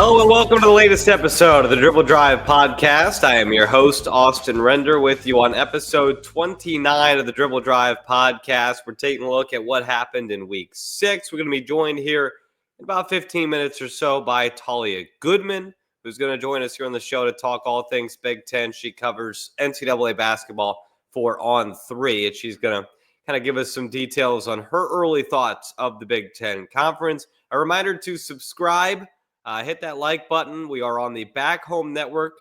Hello and welcome to the latest episode of the Dribble Drive podcast. I am your host, Austin Render, with you on episode 29 of the Dribble Drive podcast. We're taking a look at what happened in week 6. We're going to be joined here in about 15 minutes or so by Talia Goodman, who's going to join us here on the show to talk all things Big Ten. She covers NCAA basketball for On3, and she's going to kind of give us some details on her early thoughts of the Big Ten Conference. A reminder to subscribe. Hit that like button. We are on the Back Home Network,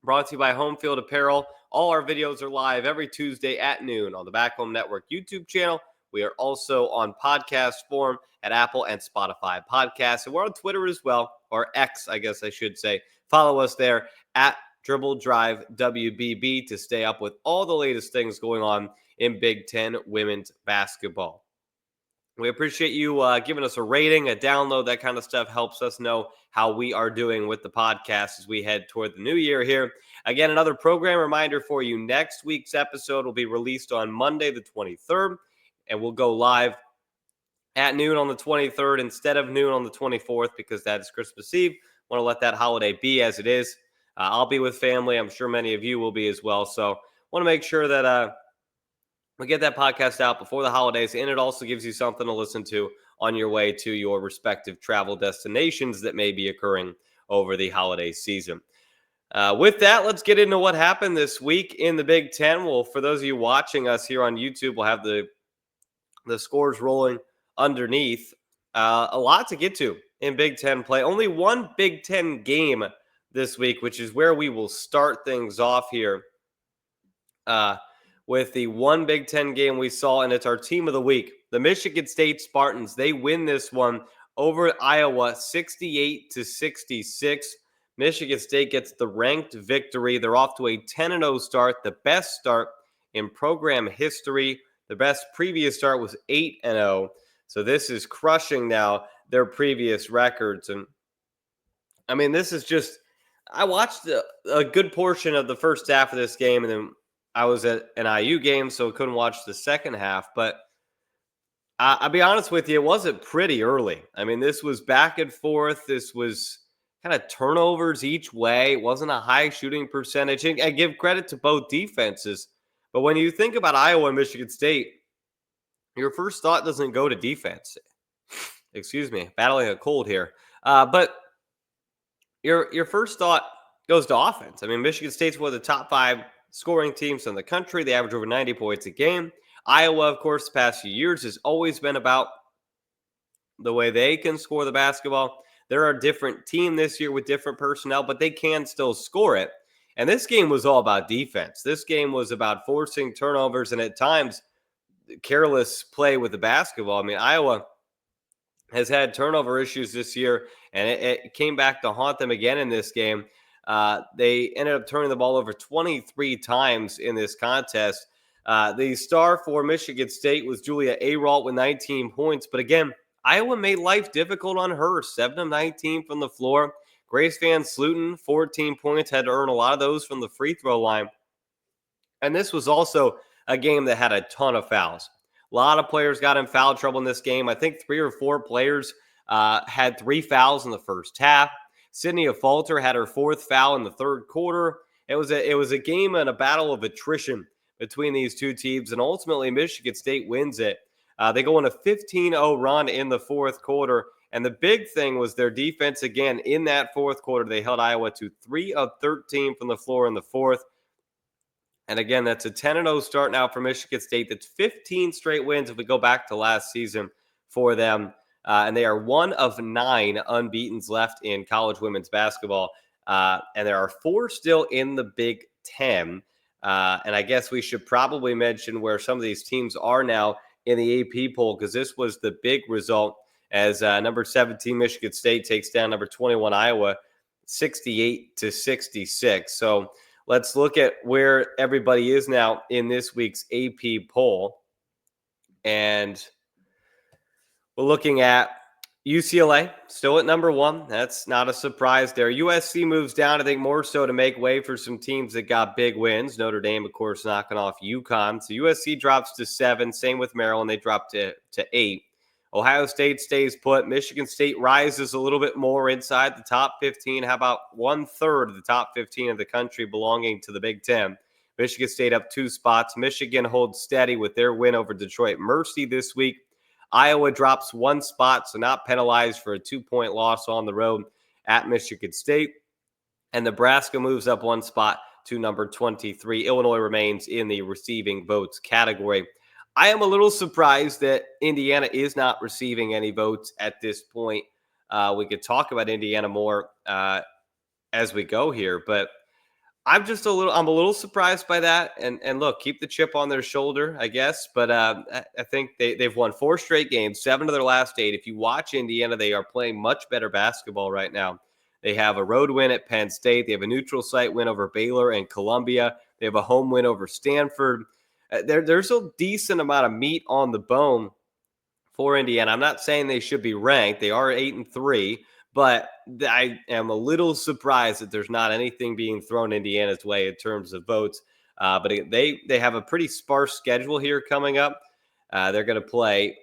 brought to you by Home Field Apparel. All our videos are live every Tuesday at noon on the Back Home Network YouTube channel. We are also on podcast form at Apple and Spotify podcasts. And we're on Twitter as well, or X, I guess I should say. Follow us there at Dribble Drive WBB to stay up with all the latest things going on in Big Ten women's basketball. We appreciate you giving us a rating, a download. That kind of stuff helps us know how we are doing with the podcast as we head toward the new year here. Again, another program reminder for you. Next week's episode will be released on Monday, the 23rd, and we'll go live at noon on the 23rd instead of noon on the 24th because that is Christmas Eve. Want to let that holiday be as it is. I'll be with family. I'm sure many of you will be as well. So want to make sure that we get that podcast out before the holidays, and it also gives you something to listen to on your way to your respective travel destinations that may be occurring over the holiday season. With that, let's get into what happened this week in the Big Ten. Well, for those of you watching us here on YouTube, we'll have the scores rolling underneath. A lot to get to in Big Ten play. Only one Big Ten game this week, which is where we will start things off here. With the one Big Ten game we saw, and it's our team of the week. The Michigan State Spartans, they win this one over Iowa 68-66. Michigan State gets the ranked victory. They're off to a 10-0 start, the best start in program history. The best previous start was 8-0. So this is crushing now their previous records. And I mean, this is just, I watched a good portion of the first half of this game, and then I was at an IU game, so couldn't watch the second half. But I'll be honest with you, it wasn't pretty early. I mean, this was back and forth. This was kind of turnovers each way. It wasn't a high shooting percentage. And I give credit to both defenses. But when you think about Iowa and Michigan State, your first thought doesn't go to defense. Excuse me, battling a cold here. But your first thought goes to offense. I mean, Michigan State's one of the top 5 scoring teams in the country. They average over 90 points a game. Iowa, of course, the past few years has always been about the way they can score the basketball. They're a different team this year with different personnel, but they can still score it. And this game was all about defense. This game was about forcing turnovers and at times careless play with the basketball. I mean, Iowa has had turnover issues this year, and it came back to haunt them again in this game. They ended up turning the ball over 23 times in this contest. The star for Michigan State was Julia Ayrault with 19 points. But again, Iowa made life difficult on her. 7 of 19 from the floor. Grace Van Sluten, 14 points, had to earn a lot of those from the free throw line. And this was also a game that had a ton of fouls. A lot of players got in foul trouble in this game. I think 3 or 4 players had 3 fouls in the first half. Sydney Falter had her 4th foul in the third quarter. It was a game and a battle of attrition between these two teams, and ultimately Michigan State wins it. They go on a 15-0 run in the fourth quarter, and the big thing was their defense again in that fourth quarter. They held Iowa to 3 of 13 from the floor in the fourth. And again, that's a 10-0 start now for Michigan State. That's 15 straight wins if we go back to last season for them. And they are 1 of 9 unbeatens left in college women's basketball. And there are 4 still in the Big Ten. And I guess we should probably mention where some of these teams are now in the AP poll, because this was the big result as number 17 Michigan State takes down number 21 Iowa 68-66. So let's look at where everybody is now in this week's AP poll. And we're looking at UCLA still at number 1. That's not a surprise there. USC moves down, I think, more so to make way for some teams that got big wins. Notre Dame, of course, knocking off UConn. So USC drops to 7. Same with Maryland. They dropped to 8. Ohio State stays put. Michigan State rises a little bit more inside the top 15. How about 1/3 of the top 15 of the country belonging to the Big Ten? Michigan State up 2 spots. Michigan holds steady with their win over Detroit Mercy this week. Iowa drops 1 spot, so not penalized for a 2-point loss on the road at Michigan State. And Nebraska moves up 1 spot to number 23. Illinois remains in the receiving votes category. I am a little surprised that Indiana is not receiving any votes at this point. We could talk about Indiana more as we go here, but I'm a little surprised by that. And look, keep the chip on their shoulder, I guess. But I think they've won 4 straight games, 7 of their last 8. If you watch Indiana, they are playing much better basketball right now. They have a road win at Penn State. They have a neutral site win over Baylor and Columbia. They have a home win over Stanford. There's a decent amount of meat on the bone for Indiana. I'm not saying they should be ranked. They are 8-3. But I am a little surprised that there's not anything being thrown Indiana's way in terms of votes. But they have a pretty sparse schedule here coming up. They're going to play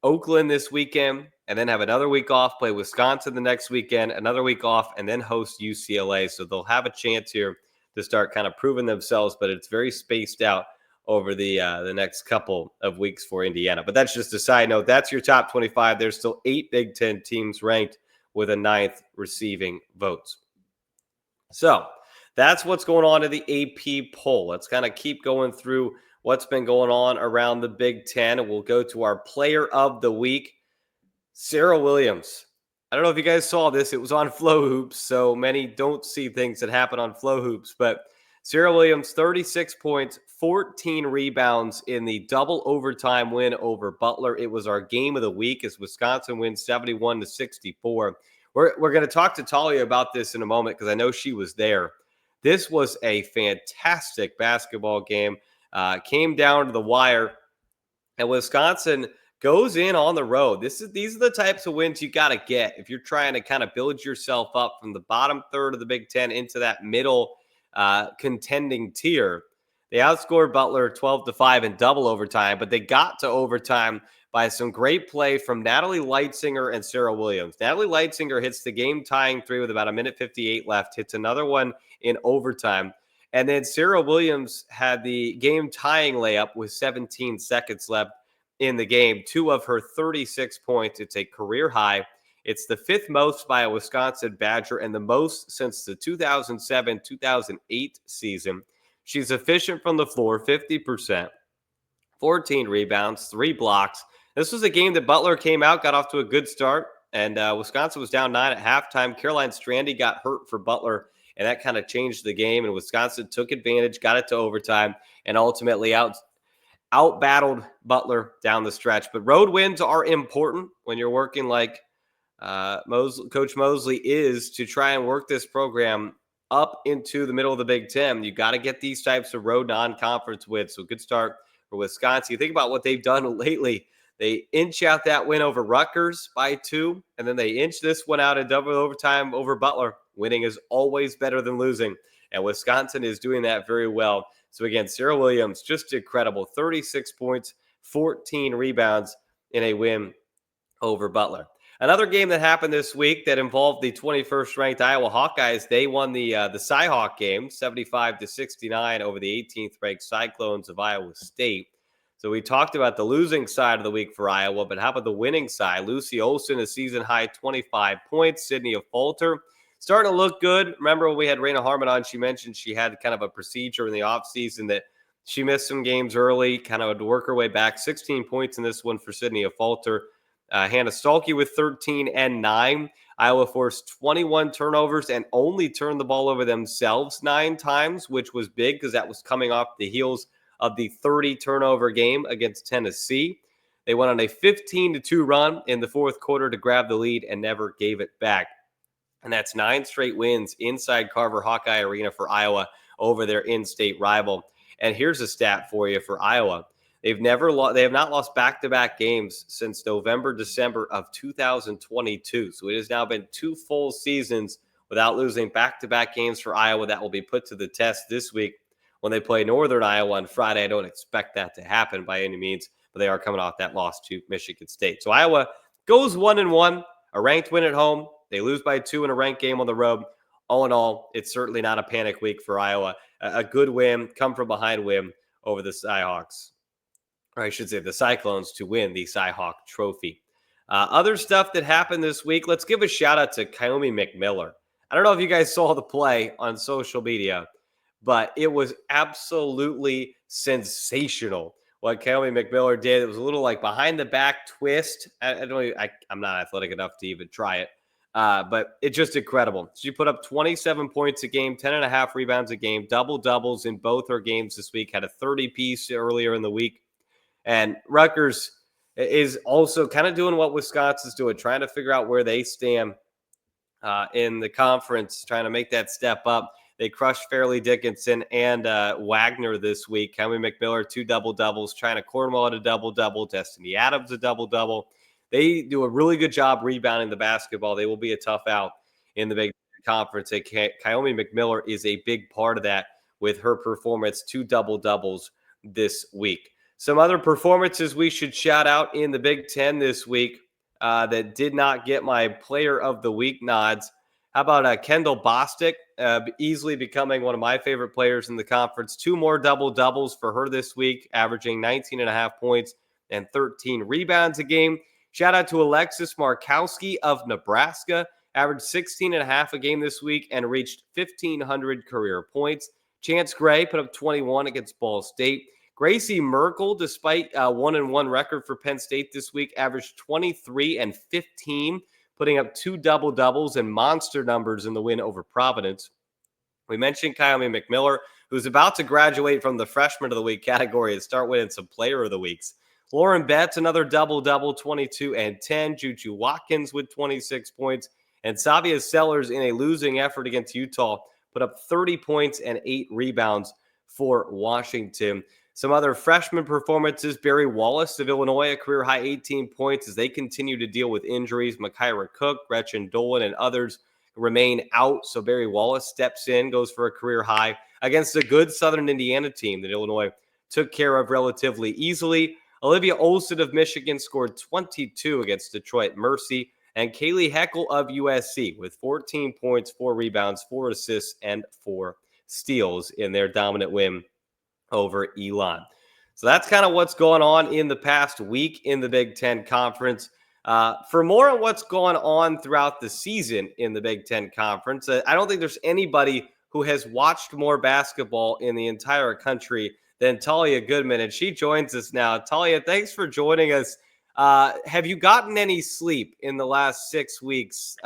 Oakland this weekend and then have another week off, play Wisconsin the next weekend, another week off, and then host UCLA. So they'll have a chance here to start kind of proving themselves, but it's very spaced out over the next couple of weeks for Indiana. But that's just a side note. That's your top 25. There's still 8 Big Ten teams ranked with a 9th receiving votes. So that's what's going on in the AP poll. Let's kind of keep going through what's been going on around the Big Ten. And we'll go to our player of the week, Sarah Williams. I don't know if you guys saw this. It was on Flow Hoops, so many don't see things that happen on Flow Hoops. But Sarah Williams, 36 points, 14 rebounds in the double overtime win over Butler. It was our game of the week as Wisconsin wins 71-64. We're going to talk to Talia about this in a moment because I know she was there. This was a fantastic basketball game. Came down to the wire, and Wisconsin goes in on the road. These are the types of wins you got to get if you're trying to kind of build yourself up from the bottom third of the Big Ten into that middle contending tier. They outscored Butler 12-5 in double overtime, but they got to overtime by some great play from Natalie Leitzinger and Sarah Williams. Natalie Leitzinger hits the game-tying 3 with about 1:58 left, hits another one in overtime. And then Sarah Williams had the game-tying layup with 17 seconds left in the game. 2 of her 36 points. It's a career high. It's the 5th most by a Wisconsin Badger and the most since the 2007-2008 season. She's efficient from the floor, 50%, 14 rebounds, 3 blocks. This was a game that Butler came out, got off to a good start, and Wisconsin was down 9 at halftime. Caroline Strandy got hurt for Butler, and that kind of changed the game, and Wisconsin took advantage, got it to overtime, and ultimately out-battled Butler down the stretch. But road wins are important when you're working like Coach Mosley is to try and work this program up into the middle of the Big Ten. You got to get these types of road non-conference wins. So good start for Wisconsin. You think about what they've done lately. They inch out that win over Rutgers by 2, and then they inch this one out in double overtime over Butler. Winning is always better than losing, and Wisconsin is doing that very well. So again, Sarah Williams, just incredible. 36 points, 14 rebounds in a win over Butler. Another game that happened this week that involved the 21st ranked Iowa Hawkeyes. They won the Cy-Hawk game 75-69 over the 18th ranked Cyclones of Iowa State. So we talked about the losing side of the week for Iowa, but how about the winning side? Lucy Olson, a season high 25 points. Sydney Falter starting to look good. Remember when we had Raina Harmon on, she mentioned she had kind of a procedure in the offseason that she missed some games early, kind of had to work her way back. 16 points in this one for Sydney Falter. Hannah Stalkey with 13 and 9. Iowa forced 21 turnovers and only turned the ball over themselves 9 times, which was big because that was coming off the heels of the 30 turnover game against Tennessee. They went on a 15-2 run in the fourth quarter to grab the lead and never gave it back. And that's 9 straight wins inside Carver Hawkeye Arena for Iowa over their in-state rival. And here's a stat for you for Iowa. They have not lost back-to-back games since November, December of 2022. So it has now been 2 full seasons without losing back-to-back games for Iowa. That will be put to the test this week when they play Northern Iowa on Friday. I don't expect that to happen by any means, but they are coming off that loss to Michigan State. So Iowa goes 1-1, a ranked win at home. They lose by 2 in a ranked game on the road. All in all, it's certainly not a panic week for Iowa. A good win, come from behind win over the Cyhawks, or I should say the Cyclones, to win the Cyhawk Trophy. Other stuff that happened this week, let's give a shout out to Kaomi McMiller. I don't know if you guys saw the play on social media, but it was absolutely sensational what Kaomi McMiller did. It was a little like behind the back twist. I'm not athletic enough to even try it, but it's just incredible. She put up 27 points a game, 10.5 rebounds a game, double-doubles in both her games this week, had a 30-piece earlier in the week. And Rutgers is also kind of doing what Wisconsin's doing, trying to figure out where they stand in the conference, trying to make that step up. They crushed Fairleigh Dickinson and Wagner this week. Kaomi McMiller, 2 double-doubles. China Cornwell at a double-double. Destiny Adams a double-double. They do a really good job rebounding the basketball. They will be a tough out in the Big Conference. Kaomi McMiller is a big part of that with her performance, 2 double-doubles this week. Some other performances we should shout out in the Big Ten this week that did not get my Player of the Week nods. How about Kendall Bostic, easily becoming one of my favorite players in the conference. 2 more double-doubles for her this week, averaging 19.5 points and 13 rebounds a game. Shout out to Alexis Markowski of Nebraska, averaged 16.5 a game this week and reached 1,500 career points. Chance Gray put up 21 against Ball State. Gracie Merkel, despite a 1-1 record for Penn State this week, averaged 23 and 15, putting up 2 double-doubles and monster numbers in the win over Providence. We mentioned Kaomi McMiller, who's about to graduate from the Freshman of the Week category and start winning some Player of the Weeks. Lauren Betts, another double-double, 22 and 10. Juju Watkins with 26 points. And Savia Sellers, in a losing effort against Utah, put up 30 points and 8 rebounds for Washington. Some other freshman performances, Barry Wallace of Illinois, a career-high 18 points as they continue to deal with injuries. Makaira Cook, Gretchen Dolan, and others remain out, so Barry Wallace steps in, goes for a career-high against a good Southern Indiana team that Illinois took care of relatively easily. Olivia Olson of Michigan scored 22 against Detroit Mercy, and Kaylee Heckel of USC with 14 points, 4 rebounds, 4 assists, and 4 steals in their dominant win over Elon. So that's kind of what's going on in the past week in the Big Ten Conference. For more on what's going on throughout the season in the Big Ten Conference, I don't think there's anybody who has watched more basketball in the entire country than Talia Goodman, and she joins us now. Talia, thanks for joining us. Have you gotten any sleep in the last 6 weeks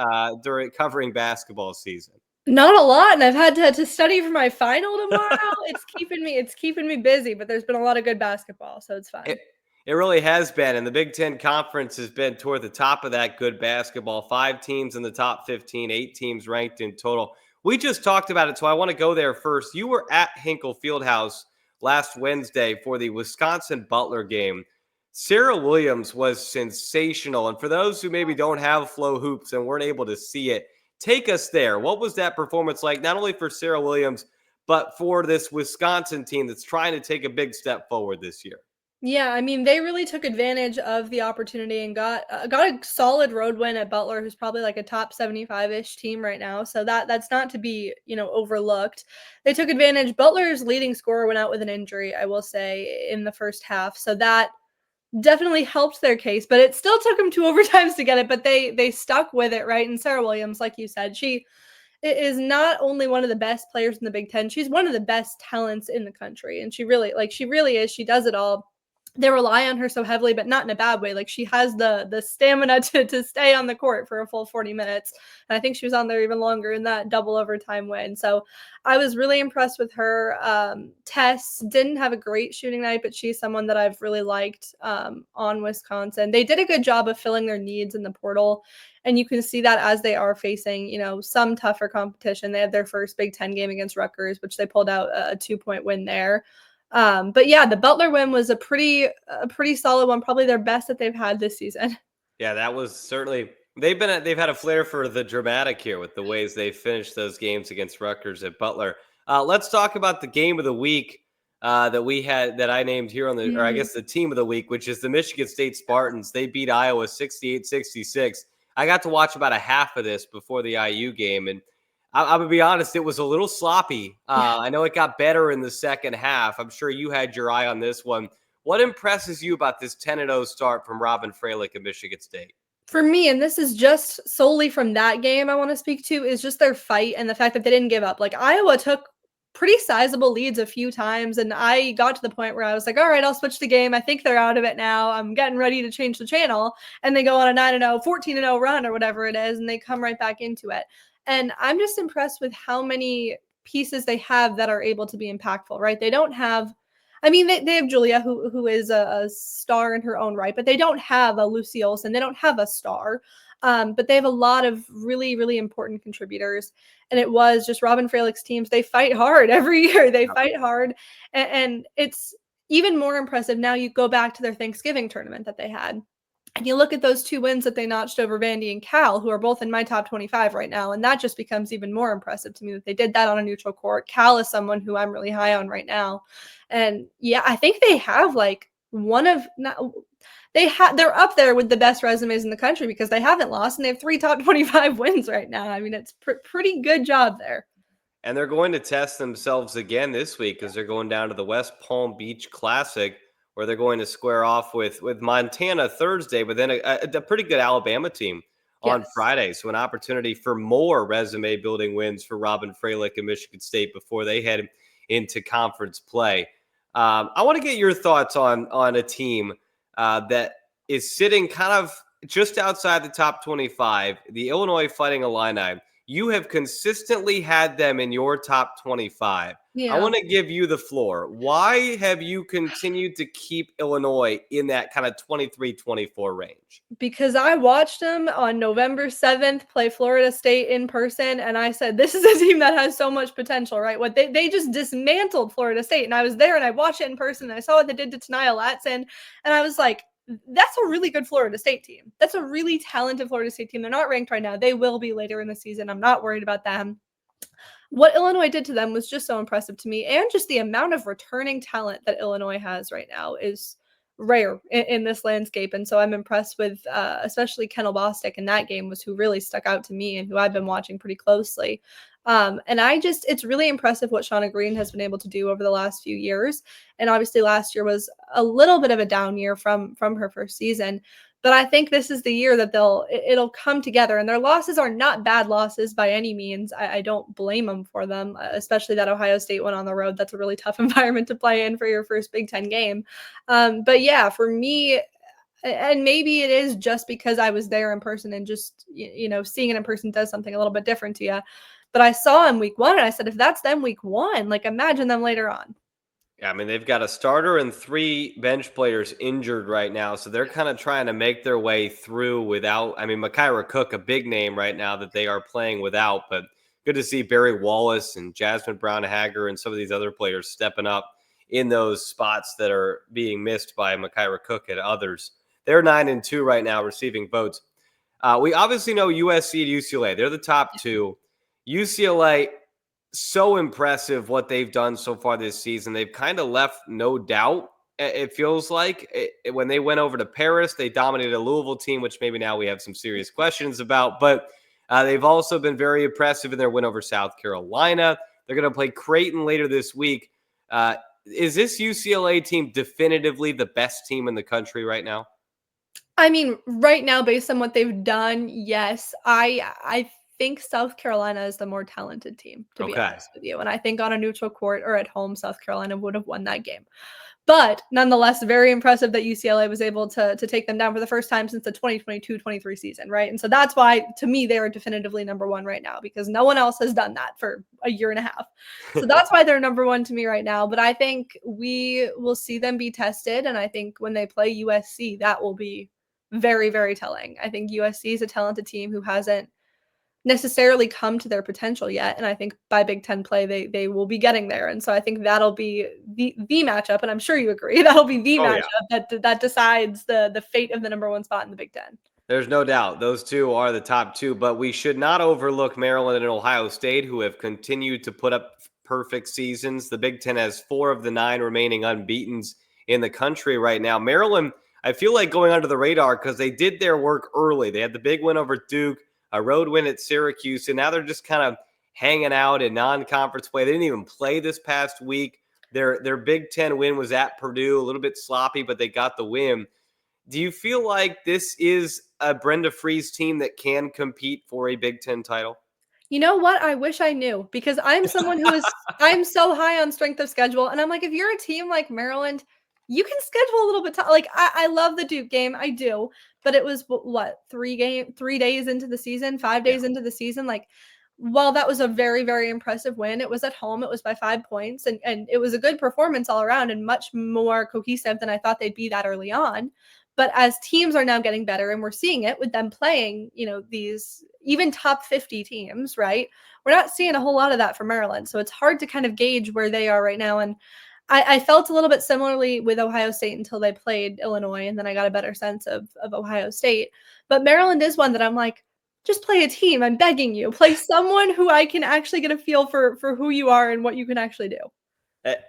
during covering basketball season? Not a lot, and I've had to study for my final tomorrow. It's keeping me busy, but there's been a lot of good basketball, so it's fine. It really has been, and the Big Ten Conference has been toward the top of that good basketball. 5 teams in the top 15, 8 teams ranked in total. We just talked about it, so I want to go there first. You were at Hinkle Fieldhouse last Wednesday for the Wisconsin-Butler game. Sarah Williams was sensational, and for those who maybe don't have Flow Hoops and weren't able to see it, take us there. What was that performance like, not only for Sarah Williams, but for this Wisconsin team that's trying to take a big step forward this year? Yeah, I mean, they really took advantage of the opportunity and got a solid road win at Butler, who's probably like a top 75-ish team right now. So that's not to be, overlooked. They took advantage. Butler's leading scorer went out with an injury, I will say, in the first half. So that definitely helped their case, but it still took them 2 overtimes to get it, but they stuck with it, right? And Sarah Williams, like you said, she is not only one of the best players in the Big Ten, she's one of the best talents in the country. And she really is. She does it all. They rely on her so heavily, but not in a bad way. Like, she has the stamina to stay on the court for a full 40 minutes. And I think she was on there even longer in that double overtime win. So I was really impressed with her. Tess didn't have a great shooting night, but she's someone that I've really liked on Wisconsin. They did a good job of filling their needs in the portal. And you can see that as they are facing, some tougher competition. They had their first Big Ten game against Rutgers, which they pulled out a 2-point win there. But yeah, the Butler win was a pretty solid one, probably their best that they've had this season. Yeah, that was certainly they've had a flair for the dramatic here with the ways they finished those games against Rutgers at Butler. Let's talk about the game of the week. that we had that I named here on the, or I Mm. guess the team of the week, which is the Michigan State Spartans. They beat Iowa 68-66. I got to watch about a half of this before the IU game, and I'm gonna be honest, it was a little sloppy. Yeah. I know it got better in the second half. I'm sure you had your eye on this one. What impresses you about this 10-0 start from Robin Fralick at Michigan State? For me, and this is just solely from that game I wanna speak to, is just their fight and the fact that they didn't give up. Like, Iowa took pretty sizable leads a few times, and I got to the point where I was like, "Alright, I'll switch the game. I think they're out of it now. I'm getting ready to change the channel." And they go on a 9-0, 14-0 run or whatever it is, and they come right back into it. And I'm just impressed with how many pieces they have that are able to be impactful, right? They don't have I mean, they have Julia, who is a star in her own right, but they don't have a Lucy Olson. They don't have a star. But they have a lot of really, really important contributors. And it was just Robin Fralick's teams. They fight hard every year. They fight hard. And it's even more impressive now. You go back to their Thanksgiving tournament that they had. And you look at those 2 wins that they notched over Vandy and Cal, who are both in my top 25 right now, and that just becomes even more impressive to me that they did that on a neutral court. Cal is someone who I'm really high on right now. And yeah, I think they have like one of not they're up there with the best resumes in the country because they haven't lost and they have 3 top 25 wins right now. I mean, it's pretty good job there. And they're going to test themselves again this week because they're going down to the West Palm Beach Classic, where they're going to square off with Montana Thursday, but then a pretty good Alabama team on Yes. Friday. So an opportunity for more resume building wins for Robin Fralick and Michigan State before they head into conference play. I want to get your thoughts on a team that is sitting kind of just outside the top 25, the Illinois Fighting Illini. You have consistently had them in your top 25. I Yeah. want to give you the floor. Why have you continued to keep Illinois in that kind of 23-24 range? Because I watched them on November 7th play Florida State in person, and I said, "This is a team that has so much potential," right? What they just dismantled Florida State, and I was there, and I watched it in person, and I saw what they did to Tania Latson, and I was like, "That's a really good Florida State team. That's a really talented Florida State team. They're not ranked right now. They will be later in the season. I'm not worried about them." What Illinois did to them was just so impressive to me, and just the amount of returning talent that Illinois has right now is rare in this landscape. And so I'm impressed with, especially Kendall Bostic in that game was who really stuck out to me and who I've been watching pretty closely. And it's really impressive what Shauna Green has been able to do over the last few years. And obviously last year was a little bit of a down year from her first season. But I think this is the year that it'll come together, and their losses are not bad losses by any means. I don't blame them for them, especially that Ohio State one on the road. That's a really tough environment to play in for your first Big Ten game. But yeah, for me, and maybe it is just because I was there in person and just seeing it in person does something a little bit different to you. But I saw them week 1, and I said, if that's them week 1, like imagine them later on. Yeah, I mean, they've got a starter and 3 bench players injured right now. So they're kind of trying to make their way through without, I mean, Makaira Cook, a big name right now that they are playing without. But good to see Barry Wallace and Jasmine Brown Hager and some of these other players stepping up in those spots that are being missed by Makaira Cook and others. They're 9-2 right now, receiving votes. We obviously know USC and UCLA. They're the top 2. UCLA, so impressive what they've done so far this season. They've kind of left no doubt. It feels like when they went over to Paris, they dominated a Louisville team, which maybe now we have some serious questions about. But they've also been very impressive in their win over South Carolina. They're going to play Creighton later this week. Is this UCLA team definitively the best team in the country right now? I mean, right now, based on what they've done, yes. I think South Carolina is the more talented team, to be Okay. honest with you. And I think on a neutral court or at home, South Carolina would have won that game. But nonetheless, very impressive that UCLA was able to take them down for the first time since the 2022-23 season, right? And so that's why, to me, they are definitively number 1 right now because no one else has done that for a year and a half. So that's why they're number 1 to me right now. But I think we will see them be tested. And I think when they play USC, that will be very, very telling. I think USC is a talented team who hasn't necessarily come to their potential yet. And I think by Big Ten play, they will be getting there. And so I think that'll be the matchup. And I'm sure you agree, that'll be the matchup that decides the fate of the number 1 spot in the Big Ten. There's no doubt those 2 are the top 2, but we should not overlook Maryland and Ohio State, who have continued to put up perfect seasons. The Big Ten has 4 of the 9 remaining unbeatens in the country right now. Maryland, I feel like going under the radar because they did their work early. They had the big win over Duke, a road win at Syracuse, and now they're just kind of hanging out in non-conference play. They didn't even play this past week. Their Big Ten win was at Purdue, a little bit sloppy, but they got the win. Do you feel like this is a Brenda Frese team that can compete for a Big Ten title? You know what? I wish I knew, because I'm someone who is I'm so high on strength of schedule, and I'm like, if you're a team like Maryland, you can schedule a little bit like I love the Duke game, I do, but it was what 3 days into the season, 5 days into the season. Like, while that was a very, very impressive win, it was at home, it was by 5 points, and it was a good performance all around and much more cohesive than I thought they'd be that early on. But as teams are now getting better, and we're seeing it with them playing, these even top 50 teams, right? We're not seeing a whole lot of that from Maryland. So it's hard to kind of gauge where they are right now. And I felt a little bit similarly with Ohio State until they played Illinois, and then I got a better sense of Ohio State. But Maryland is one that I'm like, just play a team. I'm begging you. Play someone who I can actually get a feel for who you are and what you can actually do.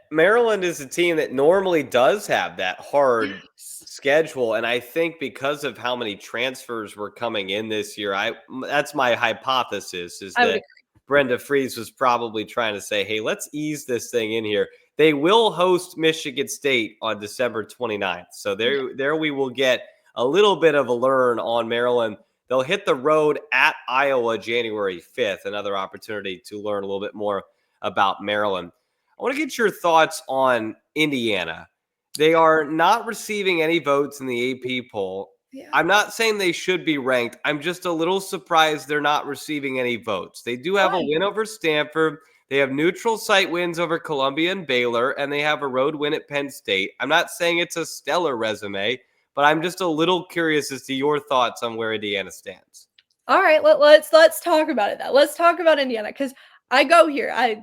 Maryland is a team that normally does have that hard schedule, and I think because of how many transfers were coming in this year, that's my hypothesis, is that Brenda Frese was probably trying to say, hey, let's ease this thing in here. They will host Michigan State on December 29th, so there we will get a little bit of a learn on Maryland. They'll hit the road at Iowa January 5th, another opportunity to learn a little bit more about Maryland. I want to get your thoughts on Indiana. They are not receiving any votes in the AP poll. Yeah. I'm not saying they should be ranked. I'm just a little surprised they're not receiving any votes. They do have a win over Stanford. They have neutral site wins over Columbia and Baylor, and they have a road win at Penn State. I'm not saying it's a stellar resume, but I'm just a little curious as to your thoughts on where Indiana stands. All right, let's talk about it, though. Let's talk about Indiana, because I go here. I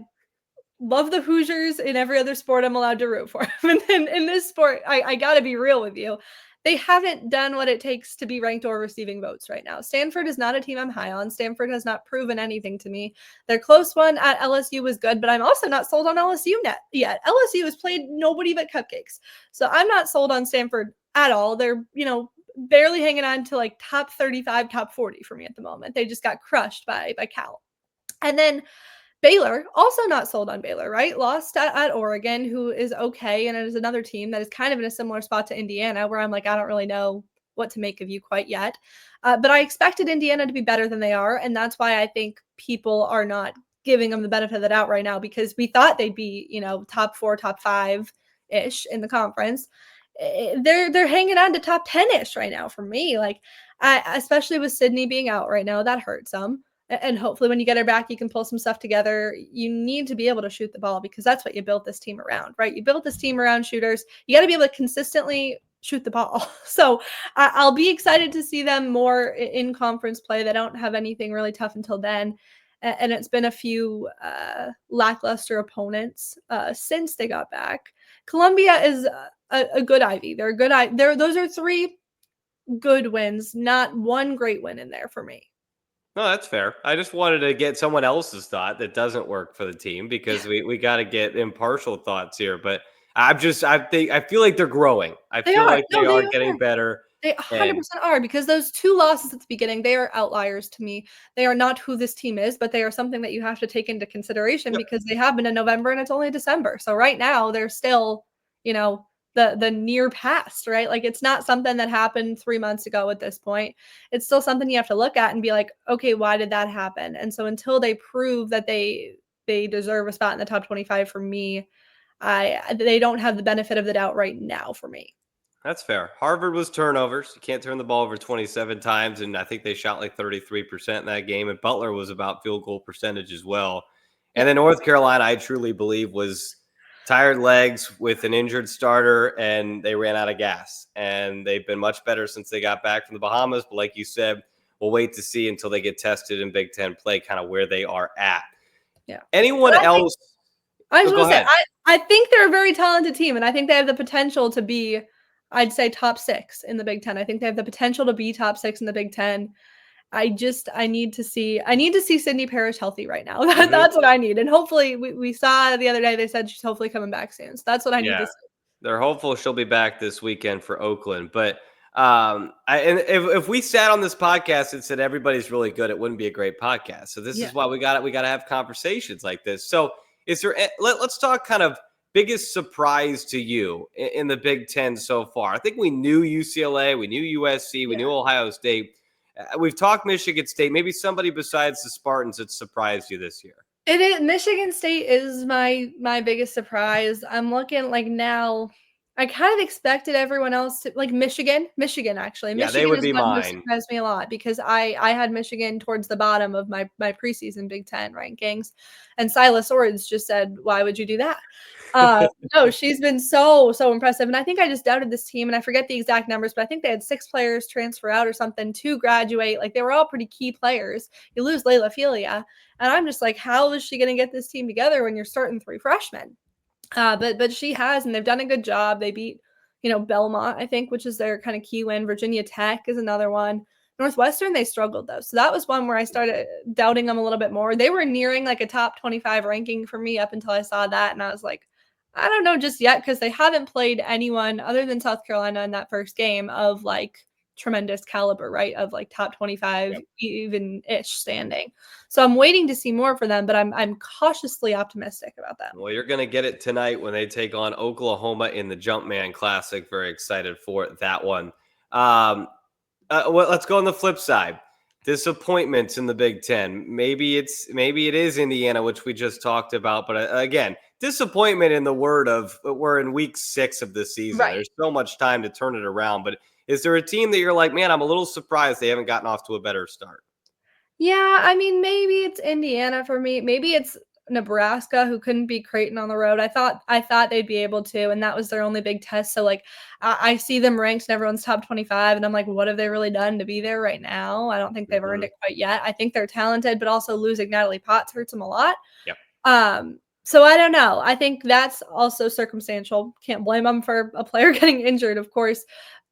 love the Hoosiers. In every other sport I'm allowed to root for. And then in this sport, I got to be real with you. They haven't done what it takes to be ranked or receiving votes right now. Stanford is not a team I'm high on. Stanford has not proven anything to me. Their close one at LSU was good, but I'm also not sold on LSU yet. LSU has played nobody but cupcakes. So I'm not sold on Stanford at all. They're, barely hanging on to like top 35, top 40 for me at the moment. They just got crushed by Cal. And then Baylor, also not sold on Baylor, right? Lost at Oregon, who is okay. And it is another team that is kind of in a similar spot to Indiana, where I'm like, I don't really know what to make of you quite yet. But I expected Indiana to be better than they are. And that's why I think people are not giving them the benefit of the doubt right now, because we thought they'd be, top 4, top 5-ish in the conference. They're hanging on to top 10-ish right now for me. Like, especially with Sydney being out right now, that hurts them. And hopefully when you get her back, you can pull some stuff together. You need to be able to shoot the ball, because that's what you built this team around, right? You built this team around shooters. You got to be able to consistently shoot the ball. So I'll be excited to see them more in conference play. They don't have anything really tough until then. And it's been a few lackluster opponents since they got back. Columbia is a good Ivy. They're a good Ivy. Those are 3 good wins, not one great win in there for me. No, that's fair. I just wanted to get someone else's thought that doesn't work for the team, because we got to get impartial thoughts here. But I feel like they're growing. I feel like they are getting better. They 100% are, because those 2 losses at the beginning, they are outliers to me. They are not who this team is, but they are something that you have to take into consideration, because they have been in November and it's only December. So right now they're still, the near past, right? Like, it's not something that happened 3 months ago at this point. It's still something you have to look at and be like, okay, why did that happen? And so until they prove that they deserve a spot in the top 25 for me, they don't have the benefit of the doubt right now for me. That's fair. Harvard was turnovers. You can't turn the ball over 27 times, and I think they shot like 33% in that game. And Butler was about field goal percentage as well. And then North Carolina, I truly believe, was tired legs with an injured starter, and they ran out of gas. And they've been much better since they got back from the Bahamas. But like you said, we'll wait to see until they get tested in Big Ten play, kind of where they are at. Yeah. Anyone else? I was going to say, I think they're a very talented team, and I think they have the potential to be, I'd say, top 6 in the Big Ten. I think they have the potential to be top 6 in the Big Ten. I need to see Sydney Parrish healthy right now. That's what I need. And hopefully we saw the other day, they said she's hopefully coming back soon. So that's what I need to see. They're hopeful she'll be back this weekend for Oakland. But and if we sat on this podcast and said everybody's really good, it wouldn't be a great podcast. So this is why we got to have conversations like this. So let's talk kind of biggest surprise to you in the Big Ten so far. I think we knew UCLA, we knew USC, we knew Ohio State. We've talked Michigan State. Maybe somebody besides the Spartans that surprised you this year. It is. Michigan State is my biggest surprise. I'm looking like now. I kind of expected everyone else to like Michigan actually. Yeah, Michigan they would is be one who mine. surprised me a lot because I had Michigan towards the bottom of my preseason Big Ten rankings, and Silas Swords just said, "Why would you do that?" No, she's been so impressive, and I think I just doubted this team, and I forget the exact numbers, but I think they had 6 players transfer out or something to graduate. Like they were all pretty key players. You lose Layla Felia, and I'm just like, how is she going to get this team together when you're starting 3 freshmen? But she has, and they've done a good job. They beat, Belmont, I think, which is their kind of key win. Virginia Tech is another one. Northwestern, they struggled though. So that was one where I started doubting them a little bit more. They were nearing like a top 25 ranking for me up until I saw that. And I was like, I don't know just yet because they haven't played anyone other than South Carolina in that first game of like tremendous caliber, right? Of like top 25 even-ish standing. So I'm waiting to see more for them, but I'm cautiously optimistic about that. Well, you're going to get it tonight when they take on Oklahoma in the Jumpman Classic. Very excited for that one. Well, let's go on the flip side. Disappointments in the Big Ten. Maybe it is Indiana, which we just talked about. But again, disappointment in the word of we're in week 6 of the season. Right. There's so much time to turn it around. But is there a team that you're like, man, I'm a little surprised they haven't gotten off to a better start? Yeah, I mean, maybe it's Indiana for me. Maybe it's Nebraska who couldn't beat Creighton on the road. I thought they'd be able to, and that was their only big test. So like I see them ranked in everyone's top 25, and I'm like, what have they really done to be there right now? I don't think they've earned it quite yet. I think they're talented, but also losing Natalie Potts hurts them a lot. Yep. So I don't know. I think that's also circumstantial. Can't blame them for a player getting injured, of course.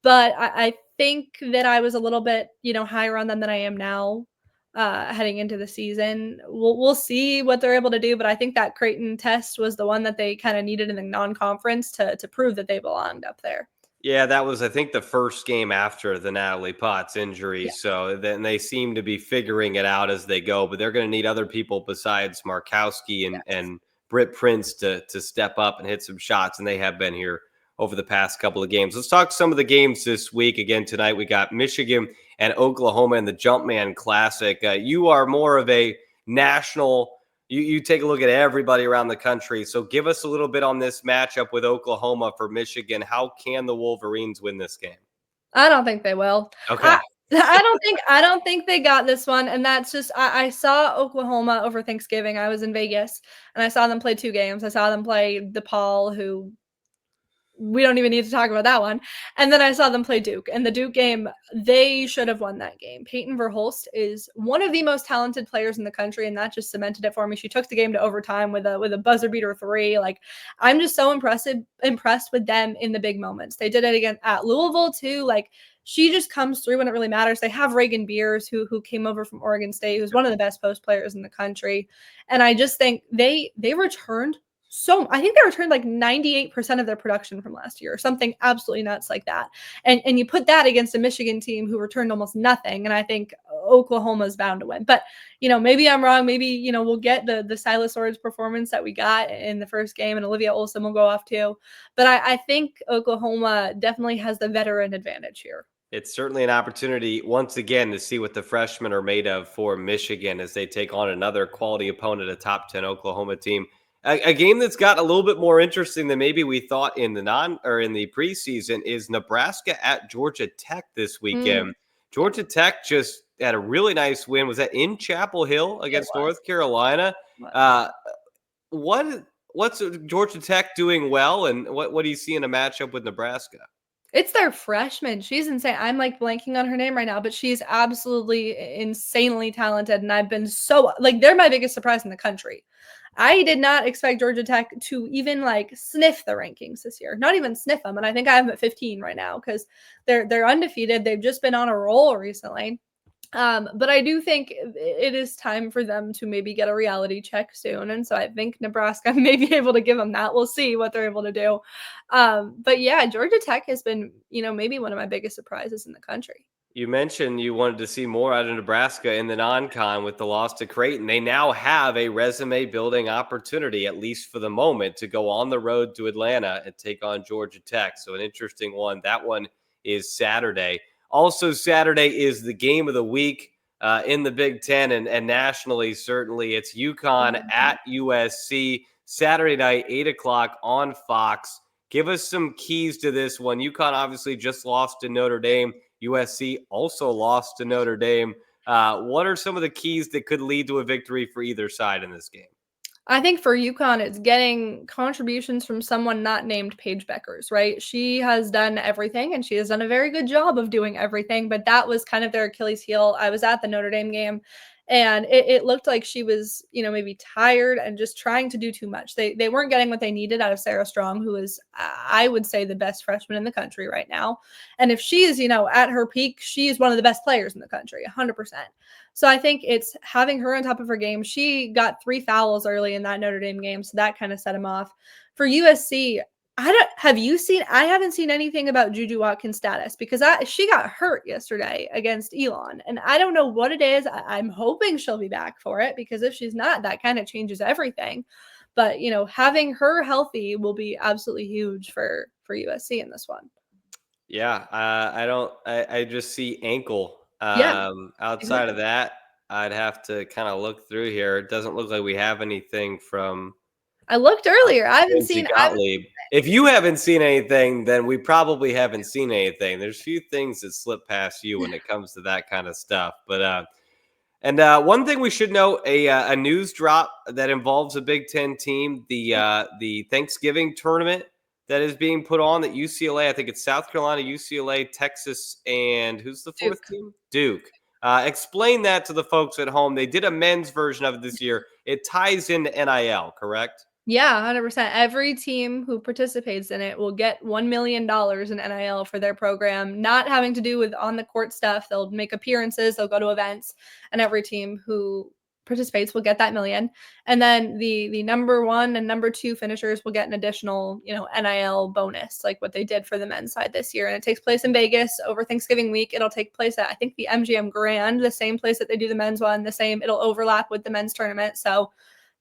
But I think that I was a little bit, higher on them than I am now. Heading into the season, we'll see what they're able to do, but I think that Creighton test was the one that they kind of needed in the non-conference to prove that they belonged up there. Yeah, that was, I think, the first game after the Natalie Potts injury. Yeah. So then they seem to be figuring it out as they go, but they're going to need other people besides Markowski and Britt Prince to step up and hit some shots, and they have been here over the past couple of games. Let's talk some of the games this week. Again, tonight we got Michigan and Oklahoma in the Jumpman Classic. You are more of a national, you take a look at everybody around the country. So give us a little bit on this matchup with Oklahoma for Michigan. How can the Wolverines win this game? I don't think they will. Okay. I don't think they got this one. And that's just, I saw Oklahoma over Thanksgiving. I was in Vegas and I saw them play 2 games. I saw them play DePaul, who we don't even need to talk about that one. And then I saw them play Duke. And the Duke game, they should have won that game. Peyton Verhulst is one of the most talented players in the country, and that just cemented it for me. She took the game to overtime with a buzzer beater 3. Like, I'm just so impressed with them in the big moments. They did it again at Louisville too. Like, she just comes through when it really matters. They have Reagan Beers, who came over from Oregon State, who's one of the best post players in the country. And I just think they returned. So I think they returned like 98% of their production from last year or something absolutely nuts like that. And you put that against a Michigan team who returned almost nothing. And I think Oklahoma's bound to win. But, maybe I'm wrong. Maybe, we'll get the Silas Swords performance that we got in the first game, and Olivia Olson will go off too. But I think Oklahoma definitely has the veteran advantage here. It's certainly an opportunity once again to see what the freshmen are made of for Michigan as they take on another quality opponent, a top 10 Oklahoma team. A game that's got a little bit more interesting than maybe we thought in the preseason is Nebraska at Georgia Tech this weekend. Georgia Tech just had a really nice win. Was that in Chapel Hill against North Carolina? What's Georgia Tech doing well, and what do you see in a matchup with Nebraska? It's their freshman. She's insane. I'm like blanking on her name right now, but she's absolutely insanely talented. And I've been they're my biggest surprise in the country. I did not expect Georgia Tech to even like sniff the rankings this year, not even sniff them. And I think I have them at 15 right now because they're undefeated. They've just been on a roll recently. But I do think it is time for them to maybe get a reality check soon. And so I think Nebraska may be able to give them that. We'll see what they're able to do. But yeah, Georgia Tech has been, maybe one of my biggest surprises in the country. You mentioned you wanted to see more out of Nebraska in the non-con with the loss to Creighton. They now have a resume building opportunity, at least for the moment, to go on the road to Atlanta and take on Georgia Tech. So an interesting one. That one is Saturday. Also Saturday is the game of the week in the Big Ten and nationally. Certainly, it's UConn at USC Saturday night, 8 o'clock on Fox. Give us some keys to this one. UConn obviously just lost to Notre Dame. USC also lost to Notre Dame. What are some of the keys that could lead to a victory for either side in this game? I think for UConn, it's getting contributions from someone not named Paige Beckers, right? She has done everything, and she has done a very good job of doing everything, but that was kind of their Achilles heel. I was at the Notre Dame game, and it looked like she was, maybe tired and just trying to do too much. They weren't getting what they needed out of Sarah Strong, who is, I would say, the best freshman in the country right now. And if she is, at her peak, she is one of the best players in the country, 100%. So I think it's having her on top of her game. She got 3 fouls early in that Notre Dame game, so that kind of set him off. For USC, I haven't seen anything about Juju Watkins' status because she got hurt yesterday against Elon, and I don't know what it is. I'm hoping she'll be back for it, because if she's not, that kind of changes everything. But having her healthy will be absolutely huge for USC in this one. Yeah, I just see ankle. Yeah, Outside exactly. of that, I'd have to kind of look through here. It doesn't look like we have anything from I looked earlier. Lindsey Gottlieb. If you haven't seen anything, then we probably haven't seen anything. There's few things that slip past you when it comes to that kind of stuff. But one thing we should know: a news drop that involves a Big Ten team, the Thanksgiving tournament that is being put on at UCLA. I think it's South Carolina, UCLA, Texas, and who's the fourth Duke. team? Duke. Explain that to the folks at home. They did a men's version of it this year. It ties into NIL, correct? Yeah, 100%. Every team who participates in it will get $1 million in NIL for their program, not having to do with on the court stuff. They'll make appearances, they'll go to events, and every team who participates will get that million. And then the number 1 and number 2 finishers will get an additional, NIL bonus, like what they did for the men's side this year. And it takes place in Vegas over Thanksgiving week. It'll take place at, I think, the MGM Grand, the same place that they do the men's one, it'll overlap with the men's tournament. So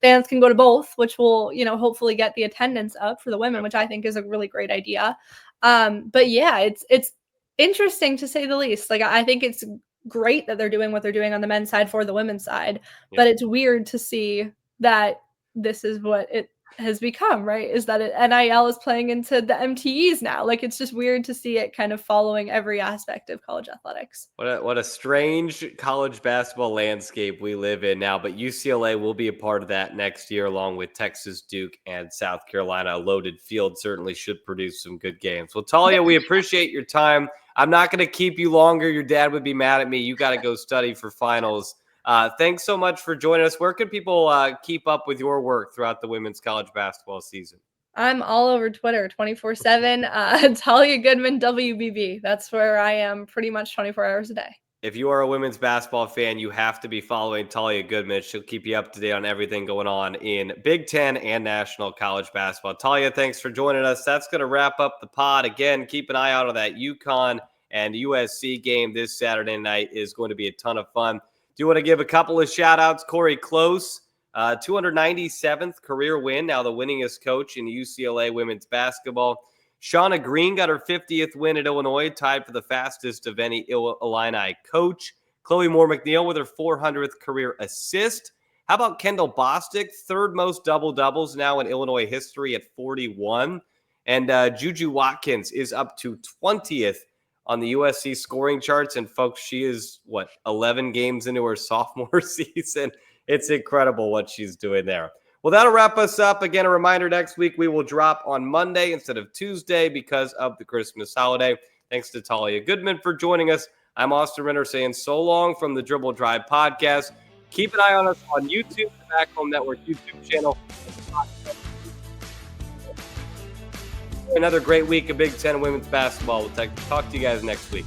fans can go to both, which will, hopefully get the attendance up for the women, Yep. which I think is a really great idea. But yeah, it's interesting to say the least. Like, I think it's great that they're doing what they're doing on the men's side for the women's side, but Yep. it's weird to see that this is what it has become, right? Is that NIL is playing into the MTEs now. Like, it's just weird to see it kind of following every aspect of college athletics. What a strange college basketball landscape we live in now, but UCLA will be a part of that next year, along with Texas, Duke, and South Carolina. A loaded field certainly should produce some good games. Well, Talia, we appreciate your time. I'm not going to keep you longer. Your dad would be mad at me. You got to go study for finals. Thanks so much for joining us. Where can people keep up with your work throughout the women's college basketball season? I'm all over Twitter 24/7. Talia Goodman, WBB. That's where I am pretty much 24 hours a day. If you are a women's basketball fan, you have to be following Talia Goodman. She'll keep you up to date on everything going on in Big Ten and national college basketball. Talia, thanks for joining us. That's going to wrap up the pod. Again, keep an eye out on that UConn and USC game this Saturday night. Is going to be a ton of fun. Do want to give a couple of shout outs. Corey Close, 297th career win. Now the winningest coach in UCLA women's basketball. Shauna Green got her 50th win at Illinois, tied for the fastest of any Illini coach. Chloe Moore McNeil with her 400th career assist. How about Kendall Bostic, third most double-doubles now in Illinois history at 41. And Juju Watkins is up to 20th on the USC scoring charts. And folks, she is, 11 games into her sophomore season. It's incredible what she's doing there. Well, that'll wrap us up. Again, a reminder, next week we will drop on Monday instead of Tuesday because of the Christmas holiday. Thanks to Talia Goodman for joining us. I'm Austin Renner saying so long from the Dribble Drive podcast. Keep an eye on us on YouTube, the Back Home Network YouTube channel. Another great week of Big Ten women's basketball. We'll talk to you guys next week.